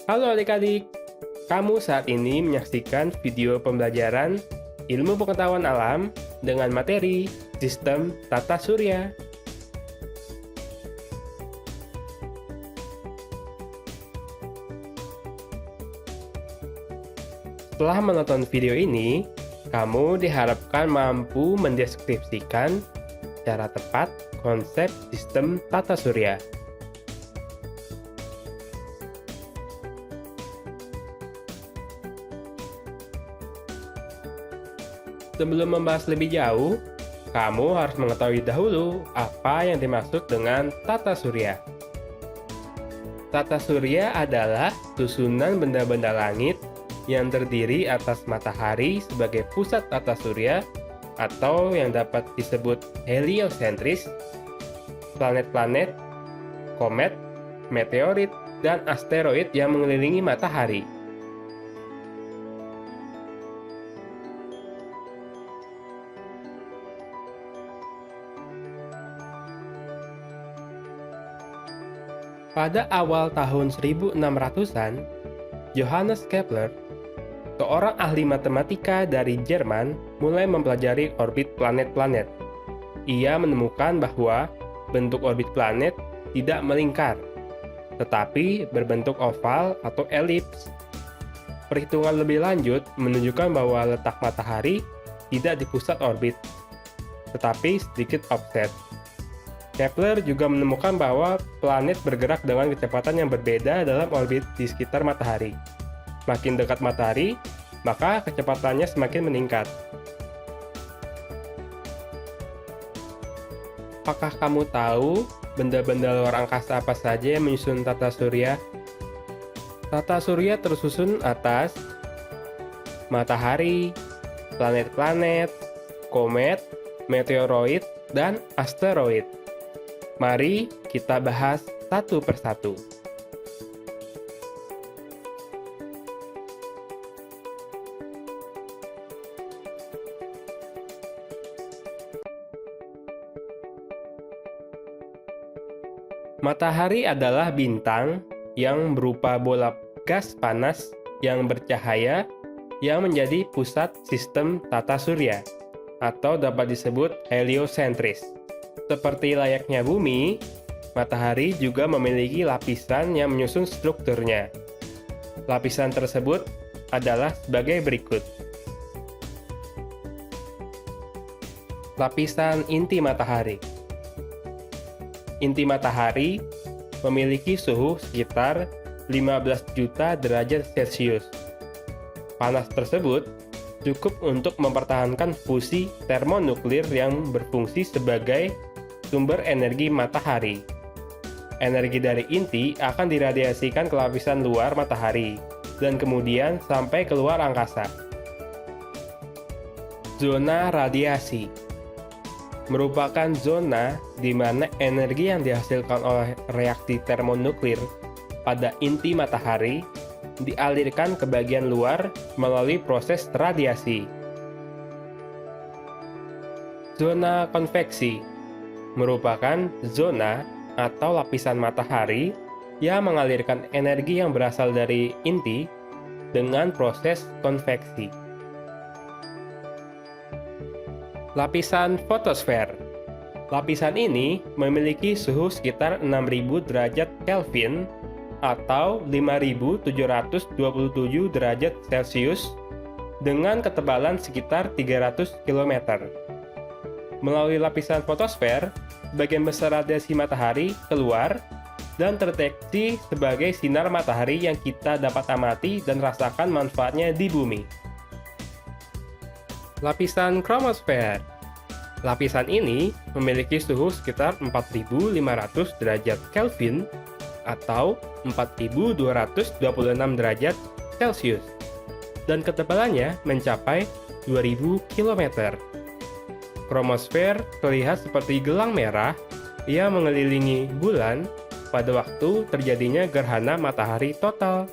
Halo adik-adik, kamu saat ini menyaksikan video pembelajaran ilmu pengetahuan alam dengan materi Sistem Tata Surya. Setelah menonton video ini, kamu diharapkan mampu mendeskripsikan secara tepat konsep sistem tata surya. Sebelum membahas lebih jauh, kamu harus mengetahui dahulu apa yang dimaksud dengan tata surya. Tata surya adalah susunan benda-benda langit yang terdiri atas matahari sebagai pusat tata surya atau yang dapat disebut heliosentris, planet-planet, komet, meteorit, dan asteroid yang mengelilingi matahari. Pada awal tahun 1600-an, Johannes Kepler, seorang ahli matematika dari Jerman, mulai mempelajari orbit planet-planet. Ia menemukan bahwa bentuk orbit planet tidak melingkar, tetapi berbentuk oval atau elips. Perhitungan lebih lanjut menunjukkan bahwa letak matahari tidak di pusat orbit, tetapi sedikit offset. Kepler juga menemukan bahwa planet bergerak dengan kecepatan yang berbeda dalam orbit di sekitar matahari. Makin dekat matahari, maka kecepatannya semakin meningkat. Apakah kamu tahu benda-benda luar angkasa apa saja yang menyusun tata surya? Tata surya tersusun atas matahari, planet-planet, komet, meteoroid, dan asteroid. Mari kita bahas satu persatu. Matahari adalah bintang yang berupa bola gas panas yang bercahaya yang menjadi pusat sistem tata surya, atau dapat disebut heliosentris. Seperti layaknya bumi, matahari juga memiliki lapisan yang menyusun strukturnya. Lapisan tersebut adalah sebagai berikut. Lapisan inti matahari. Inti matahari memiliki suhu sekitar 15 juta derajat Celcius. Panas tersebut cukup untuk mempertahankan fusi termonuklir yang berfungsi sebagai sumber energi matahari. Energi dari inti akan diradiasikan ke lapisan luar matahari dan kemudian sampai keluar angkasa. Zona radiasi merupakan zona di mana energi yang dihasilkan oleh reaksi termonuklir pada inti matahari dialirkan ke bagian luar melalui proses radiasi. Zona konveksi merupakan zona atau lapisan matahari yang mengalirkan energi yang berasal dari inti dengan proses konveksi. Lapisan fotosfer. Lapisan ini memiliki suhu sekitar 6000 derajat Kelvin atau 5727 derajat Celcius dengan ketebalan sekitar 300 km. Melalui lapisan fotosfer, sebagian besar radiasi matahari keluar dan terdeteksi sebagai sinar matahari yang kita dapat amati dan rasakan manfaatnya di bumi. Lapisan kromosfer. Lapisan ini memiliki suhu sekitar 4500 derajat Kelvin atau 4226 derajat Celcius dan ketebalannya mencapai 2000 km. Kromosfer terlihat seperti gelang merah yang mengelilingi bulan pada waktu terjadinya gerhana matahari total.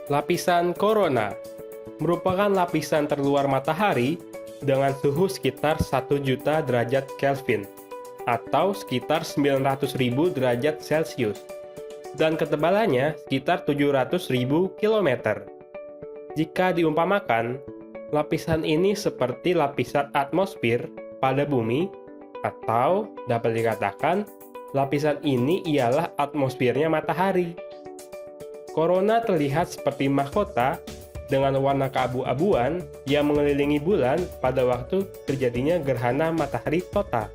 Lapisan korona merupakan lapisan terluar matahari dengan suhu sekitar 1 juta derajat Kelvin atau sekitar 900.000 derajat Celcius. dan ketebalannya sekitar 700.000 km. Jika diumpamakan, lapisan ini seperti lapisan atmosfer pada bumi, atau dapat dikatakan lapisan ini ialah atmosfernya matahari. Korona terlihat seperti mahkota dengan warna keabu-abuan yang mengelilingi bulan pada waktu terjadinya gerhana matahari total.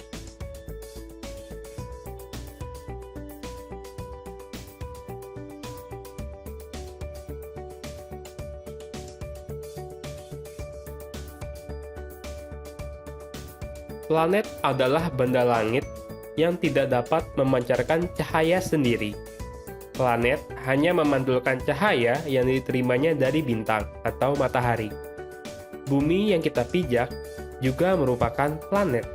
Planet adalah benda langit yang tidak dapat memancarkan cahaya sendiri. Planet hanya memantulkan cahaya yang diterimanya dari bintang atau matahari. Bumi yang kita pijak juga merupakan planet.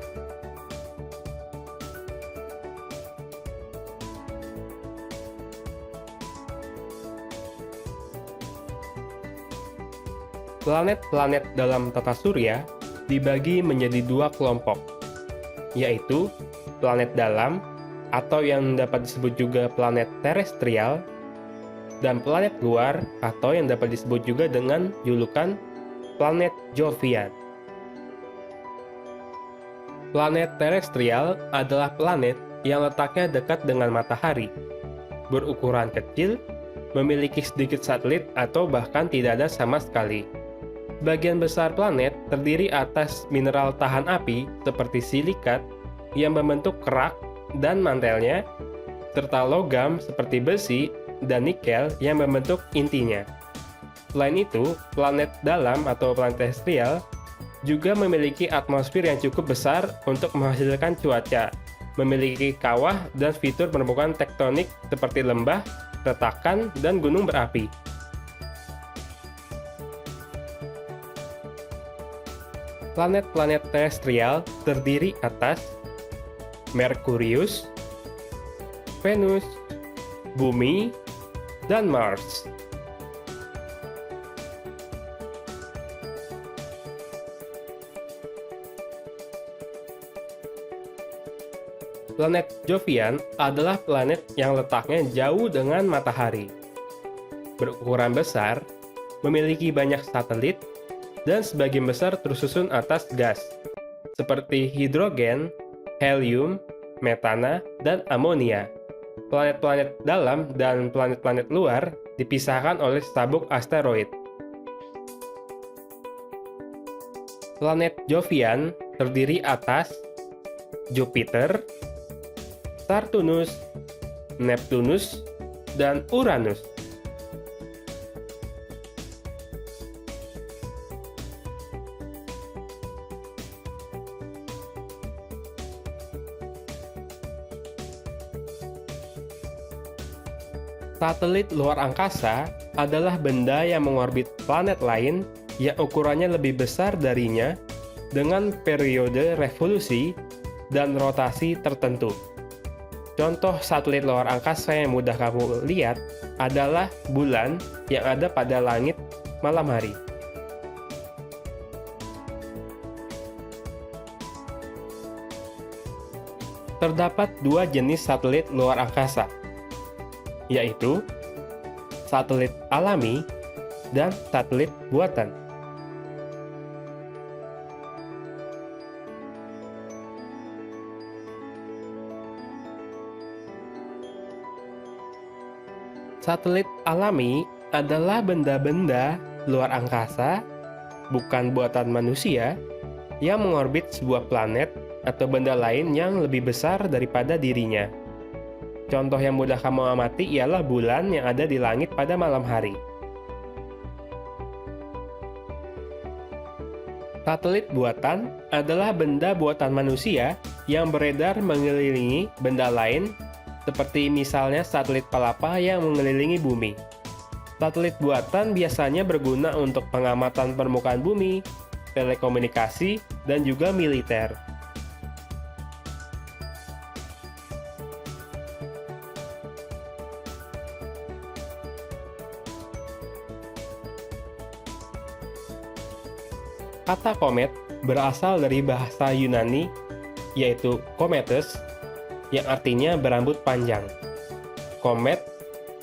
Planet-planet dalam tata surya dibagi menjadi dua kelompok, yaitu planet dalam atau yang dapat disebut juga planet terestrial, dan planet luar atau yang dapat disebut juga dengan julukan planet Jovian. Planet terestrial adalah planet yang letaknya dekat dengan matahari, berukuran kecil, memiliki sedikit satelit atau bahkan tidak ada sama sekali. Bagian besar planet terdiri atas mineral tahan api seperti silikat yang membentuk kerak dan mantelnya, serta logam seperti besi dan nikel yang membentuk intinya. Selain itu, planet dalam atau planet terestrial juga memiliki atmosfer yang cukup besar untuk menghasilkan cuaca, memiliki kawah dan fitur permukaan tektonik seperti lembah, retakan, dan gunung berapi. Planet-planet terestrial terdiri atas Merkurius, Venus, Bumi, dan Mars. Planet Jovian adalah planet yang letaknya jauh dengan matahari. Berukuran besar, memiliki banyak satelit, dan sebagian besar tersusun atas gas, seperti hidrogen, helium, metana, dan amonia. Planet-planet dalam dan planet-planet luar dipisahkan oleh sabuk asteroid. Planet Jovian terdiri atas Jupiter, Saturnus, Neptunus, dan Uranus. Satelit luar angkasa adalah benda yang mengorbit planet lain yang ukurannya lebih besar darinya dengan periode revolusi dan rotasi tertentu. Contoh satelit luar angkasa yang mudah kamu lihat adalah bulan yang ada pada langit malam hari. Terdapat dua jenis satelit luar angkasa, yaitu satelit alami dan satelit buatan. Satelit alami adalah benda-benda luar angkasa, bukan buatan manusia, yang mengorbit sebuah planet atau benda lain yang lebih besar daripada dirinya. Contoh yang mudah kamu amati ialah bulan yang ada di langit pada malam hari. Satelit buatan adalah benda buatan manusia yang beredar mengelilingi benda lain, seperti misalnya satelit Palapa yang mengelilingi bumi. Satelit buatan biasanya berguna untuk pengamatan permukaan bumi, telekomunikasi, dan juga militer. Kata komet berasal dari bahasa Yunani, yaitu kometes, yang artinya berambut panjang. Komet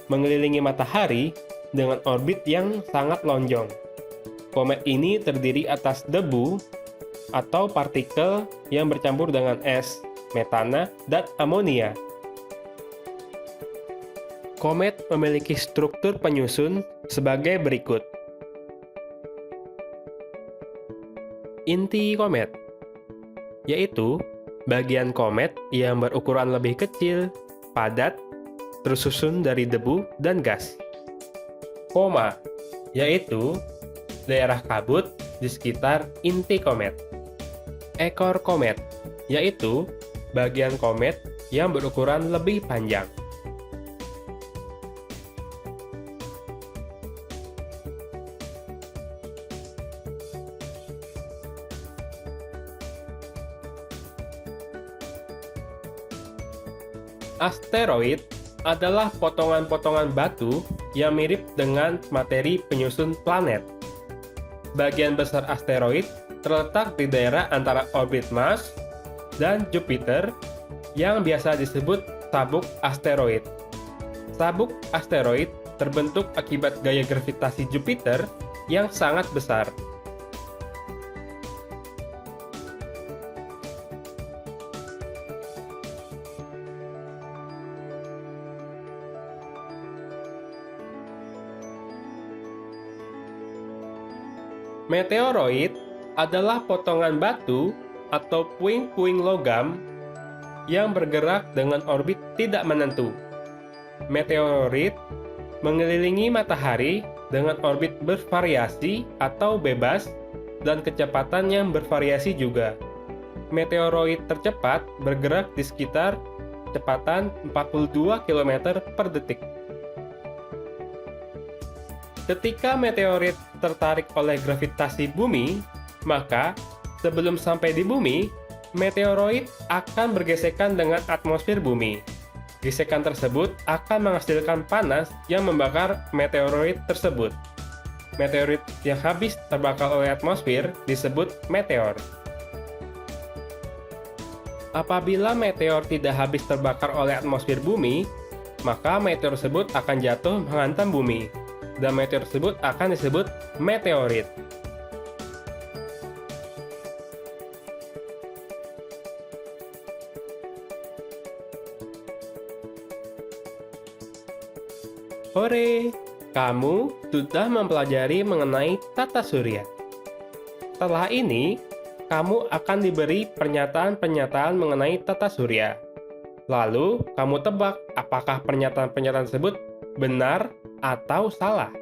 mengelilingi matahari dengan orbit yang sangat lonjong. Komet ini terdiri atas debu atau partikel yang bercampur dengan es, metana, dan amonia. Komet memiliki struktur penyusun sebagai berikut. Inti komet, yaitu bagian komet yang berukuran lebih kecil, padat, tersusun dari debu dan gas. Koma, yaitu daerah kabut di sekitar inti komet. Ekor komet, yaitu bagian komet yang berukuran lebih panjang. Asteroid adalah potongan-potongan batu yang mirip dengan materi penyusun planet. Bagian besar asteroid terletak di daerah antara orbit Mars dan Jupiter yang biasa disebut sabuk asteroid. Sabuk asteroid terbentuk akibat gaya gravitasi Jupiter yang sangat besar. Meteoroid adalah potongan batu atau puing-puing logam yang bergerak dengan orbit tidak menentu. Meteoroid mengelilingi matahari dengan orbit bervariasi atau bebas dan kecepatan yang bervariasi juga. Meteoroid tercepat bergerak di sekitar kecepatan 42 km per detik. Ketika meteorit tertarik oleh gravitasi bumi, maka sebelum sampai di bumi, meteoroid akan bergesekan dengan atmosfer bumi. Gesekan tersebut akan menghasilkan panas yang membakar meteoroid tersebut. Meteorit yang habis terbakar oleh atmosfer disebut meteor. Apabila meteor tidak habis terbakar oleh atmosfer bumi, maka meteor tersebut akan jatuh menghantam bumi, dan meteor tersebut akan disebut meteorit. Hore, kamu sudah mempelajari mengenai tata surya. Setelah ini, kamu akan diberi pernyataan-pernyataan mengenai tata surya. Lalu, kamu tebak apakah pernyataan-pernyataan tersebut benar atau salah.